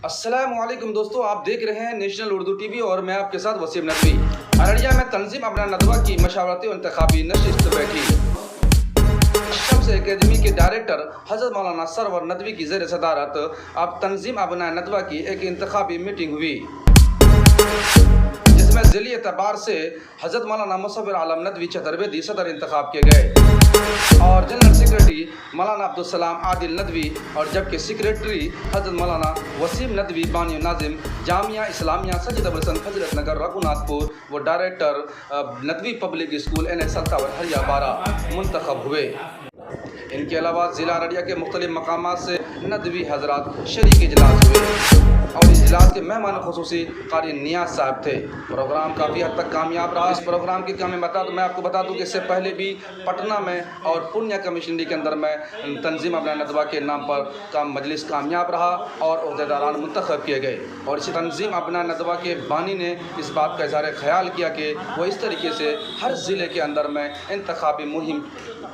अस्सलामुअलैकुम दोस्तों, आप देख रहे हैं नेशनल उर्दू टीवी और मैं आपके साथ वसीम नदवी। अररिया में तंजीम अबना नदवा की मशावरती और इंतखाबी नशिस्त बैठी। शम्स एकेडमी के डायरेक्टर हजरत मौलाना सरवर नदवी की ज़ेर सदारत अब तंजीम अबना नदवा की एक इंतखाबी मीटिंग हुई, जिसमें ज़िली एतबार से हजरत मौलाना मुसव्विर आलम नदवी चतुर्वेदी सदर इंतखाब किए गए और जनरल सेक्रेटरी मौलाना अब्दुल सलाम आदिल नदवी, और जबकि सेक्रेटरी हजरत मौलाना वसीम नदवी बानी नाजिम जामिया इस्लामिया सज्जद अबुल हसन हजरत नगर रघुनाथपुर व डायरेक्टर नदवी पब्लिक स्कूल एन सल्तावर हरिया 12 मुंतखब हुए। इनके अलावा ज़िला अररिया के मुख्तलिफ मकामात से नदवी हजरात शरीक इजलास हुए और इस इजलास के मेहमान खुसूसी कारी नियाज साहब थे। प्रोग्राम काफ़ी हद तक कामयाब रहा। इस प्रोग्राम की मैं आपको बता दूं कि इससे पहले भी पटना में और पुण्य कमिश्नरी के अंदर में तंजीम अबना नदवा के नाम पर मजलिस कामयाब रहा और अहदेदारान मुंतखब किए गए। और इसी तंजीम अबना नदवा के बानी ने इस बात का इज़हार ख्याल किया कि वो इस तरीके से हर ज़िले के अंदर में इंतखाबी मुहिम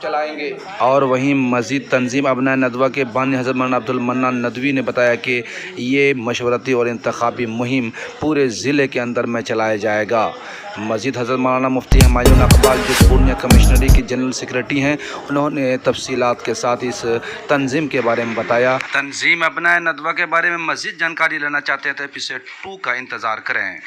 चलाएंगे। और वहीं मज़ीद तंजीम अबना नदवा के बानी हज़रत मौलाना अब्दुल मन्नान नदवी ने बताया कि ये मशवरती और इंतखाबी मुहिम पूरे ज़िले के अंदर में चलाया जाएगा। मज़ीद हज़रत मौलाना मुफ्ती हुमायूं अकबाल जो पुण्य कमिश्नरी की जनरल सेक्रेटरी हैं, उन्होंने तफसीलात के साथ इस तंजीम के बारे में बताया। तंजीम अबना नदवा के बारे में मज़ीद जानकारी लेना चाहते हैं तो एपिसोड 2 का इंतज़ार करें।